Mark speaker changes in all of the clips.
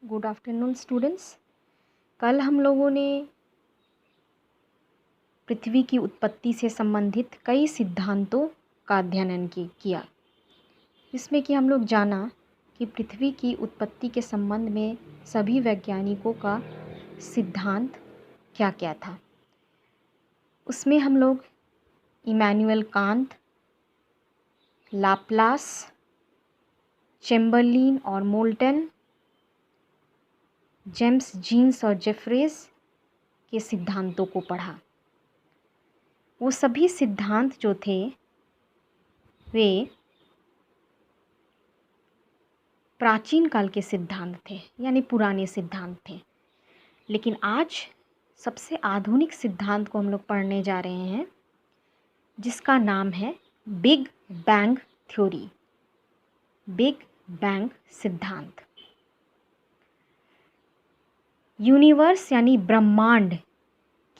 Speaker 1: Good afternoon students. कल हम लोगों ने पृथ्वी की उत्पत्ति से संबंधित कई सिद्धांतों का अध्ययन किया, जिसमें कि हम लोग जाना कि पृथ्वी की उत्पत्ति के संबंध में सभी वैज्ञानिकों का सिद्धांत क्या क्या था। उसमें हम लोग इमैनुअल कांत, लाप्लास, चैम्बरलिन और मोल्टन, जेम्स जीन्स और जेफरेज के सिद्धांतों को पढ़ा। वो सभी सिद्धांत जो थे वे प्राचीन काल के सिद्धांत थे, यानी पुराने सिद्धांत थे। लेकिन आज सबसे आधुनिक सिद्धांत को हम लोग पढ़ने जा रहे हैं, जिसका नाम है big bang theory, big bang सिद्धांत। यूनिवर्स यानी ब्रह्मांड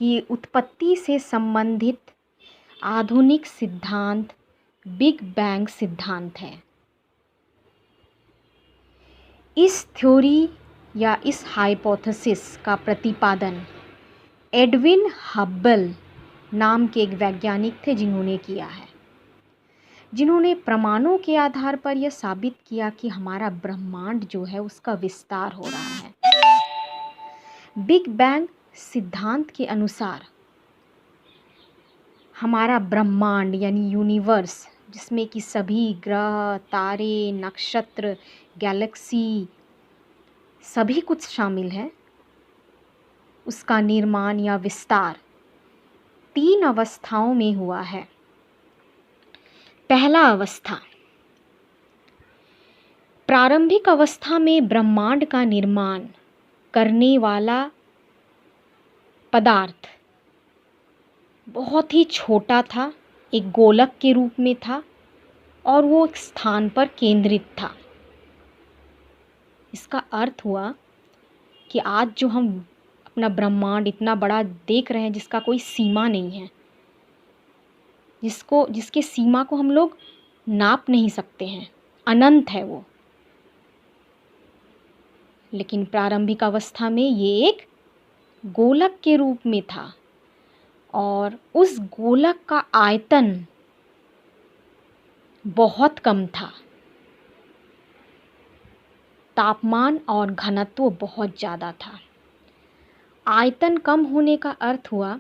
Speaker 1: की उत्पत्ति से संबंधित आधुनिक सिद्धांत बिग बैंग सिद्धांत है। इस थ्योरी या इस हाइपोथेसिस का प्रतिपादन एडविन हब्बल नाम के एक वैज्ञानिक थे, जिन्होंने किया है, जिन्होंने प्रमाणों के आधार पर यह साबित किया कि हमारा ब्रह्मांड जो है उसका विस्तार हो रहा है। बिग बैंग सिद्धांत के अनुसार हमारा ब्रह्मांड यानी यूनिवर्स, जिसमें कि सभी ग्रह, तारे, नक्षत्र, गैलेक्सी सभी कुछ शामिल है, उसका निर्माण या विस्तार 3 अवस्थाओं में हुआ है। पहला अवस्था, प्रारंभिक अवस्था में ब्रह्मांड का निर्माण करने वाला पदार्थ बहुत ही छोटा था, एक गोलक के रूप में था और वो एक स्थान पर केंद्रित था। इसका अर्थ हुआ कि आज जो हम अपना ब्रह्मांड इतना बड़ा देख रहे हैं, जिसका कोई सीमा नहीं है, जिसके सीमा को हम लोग नाप नहीं सकते हैं, अनंत है वो। लेकिन प्रारंभिक अवस्था में ये एक गोलक के रूप में था और उस गोलक का आयतन बहुत कम था, तापमान और घनत्व बहुत ज़्यादा था। आयतन कम होने का अर्थ हुआ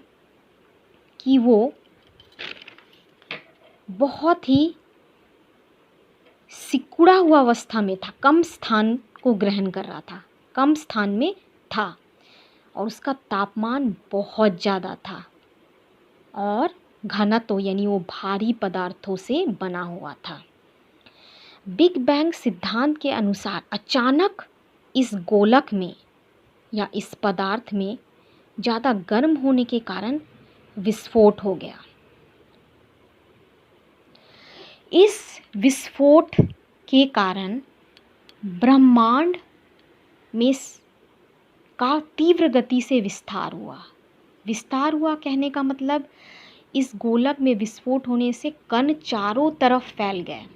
Speaker 1: कि वो बहुत ही सिकुड़ा हुआ अवस्था में था, कम स्थान को ग्रहण कर रहा था, कम स्थान में था और उसका तापमान बहुत ज़्यादा था और घनत्व यानी वो भारी पदार्थों से बना हुआ था। बिग बैंग सिद्धांत के अनुसार अचानक इस गोलक में या इस पदार्थ में ज़्यादा गर्म होने के कारण विस्फोट हो गया। इस विस्फोट के कारण ब्रह्मांड में का तीव्र गति से विस्तार हुआ। विस्तार हुआ कहने का मतलब इस गोलक में विस्फोट होने से कण चारों तरफ फैल गए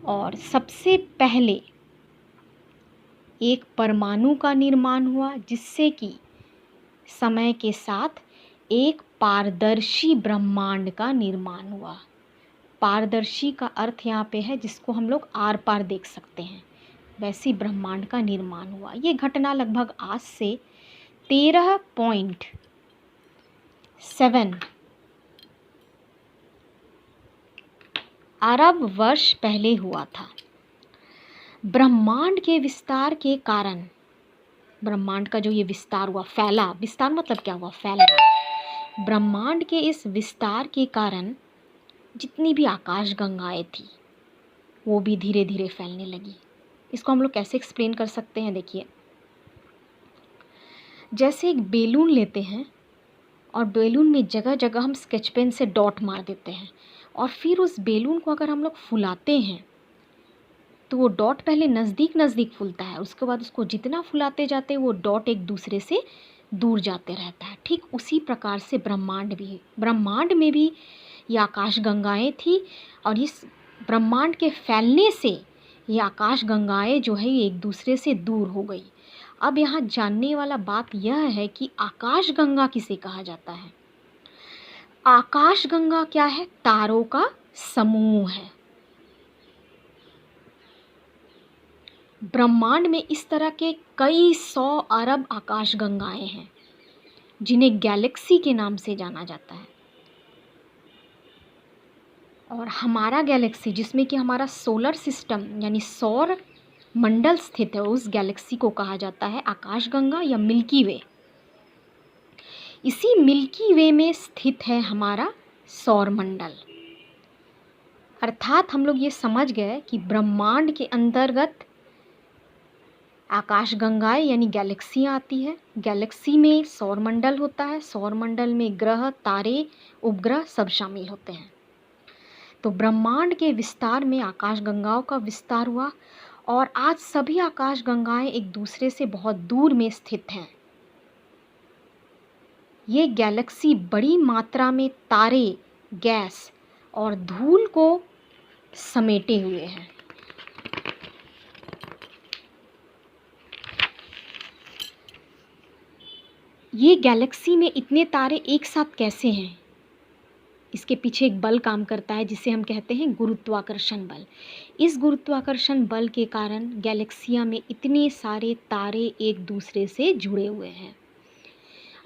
Speaker 1: और सबसे पहले एक परमाणु का निर्माण हुआ, जिससे कि समय के साथ एक पारदर्शी ब्रह्मांड का निर्माण हुआ। पारदर्शी का अर्थ यहाँ पे है जिसको हम लोग आर पार देख सकते हैं, वैसी ब्रह्मांड का निर्माण हुआ। ये घटना लगभग आज से 13.7 अरब वर्ष पहले हुआ था। ब्रह्मांड के विस्तार के कारण, ब्रह्मांड का जो ये विस्तार हुआ, फैला, विस्तार मतलब क्या हुआ? फैलना। ब्रह्मांड के इस विस्तार के कारण जितनी भी आकाश गंगाएं थी वो भी धीरे धीरे फैलने लगी। इसको हम लोग कैसे एक्सप्लेन कर सकते हैं? देखिए, जैसे एक बेलून लेते हैं और बेलून में जगह जगह हम स्केच पेन से डॉट मार देते हैं और फिर उस बेलून को अगर हम लोग फुलाते हैं तो वो डॉट पहले नज़दीक नज़दीक फूलता है, उसके बाद उसको जितना फुलाते जाते हैं वो डॉट एक दूसरे से दूर जाते रहता है। ठीक उसी प्रकार से ब्रह्मांड भी है। ब्रह्मांड में भी ये आकाश गंगाएं थी और इस ब्रह्मांड के फैलने से ये आकाश गंगाएं जो है ये एक दूसरे से दूर हो गई। अब यहाँ जानने वाला बात यह है कि आकाश गंगा किसे कहा जाता है। आकाश गंगा क्या है? तारों का समूह है। ब्रह्मांड में इस तरह के कई 100 अरब आकाश गंगाएं हैं जिन्हें गैलेक्सी के नाम से जाना जाता है। और हमारा गैलेक्सी, जिसमें कि हमारा सोलर सिस्टम यानी सौर मंडल स्थित है, उस गैलेक्सी को कहा जाता है आकाशगंगा या मिल्की वे। इसी मिल्की वे में स्थित है हमारा सौर मंडल। अर्थात हम लोग ये समझ गए कि ब्रह्मांड के अंतर्गत आकाशगंगाएं यानी गैलेक्सियाँ आती है। गैलेक्सी में सौर मंडल होता है, सौर मंडल में ग्रह, तारे, उपग्रह सब शामिल होते हैं। तो ब्रह्मांड के विस्तार में आकाशगंगाओं का विस्तार हुआ और आज सभी आकाशगंगाएं एक दूसरे से बहुत दूर में स्थित हैं। ये गैलेक्सी बड़ी मात्रा में तारे, गैस और धूल को समेटे हुए हैं। ये गैलेक्सी में इतने तारे एक साथ कैसे हैं? इसके पीछे एक बल काम करता है जिसे हम कहते हैं गुरुत्वाकर्षण बल। इस गुरुत्वाकर्षण बल के कारण गैलेक्सिया में इतने सारे तारे एक दूसरे से जुड़े हुए हैं।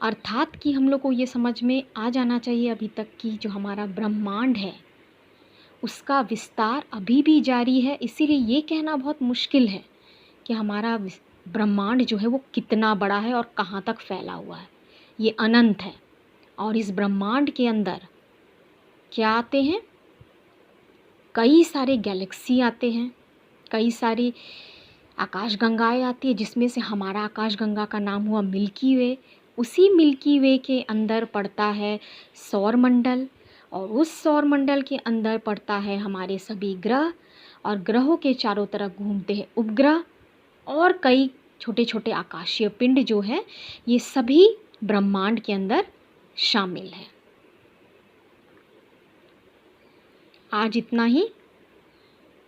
Speaker 1: अर्थात कि हम लोग को ये समझ में आ जाना चाहिए अभी तक कि जो हमारा ब्रह्मांड है उसका विस्तार अभी भी जारी है। इसीलिए ये कहना बहुत मुश्किल है कि हमारा ब्रह्मांड जो है वो कितना बड़ा है और कहाँ तक फैला हुआ है। ये अनंत है और इस ब्रह्मांड के अंदर क्या आते हैं? कई सारे गैलेक्सी आते हैं, कई सारी आकाशगंगाएं आती है, जिसमें से हमारा आकाशगंगा का नाम हुआ मिल्की वे। उसी मिल्की वे के अंदर पड़ता है सौर मंडल और उस सौर मंडल के अंदर पड़ता है हमारे सभी ग्रह और ग्रहों के चारों तरफ घूमते हैं उपग्रह और कई छोटे छोटे आकाशीय पिंड जो है ये सभी ब्रह्मांड के अंदर शामिल है। आज इतना ही।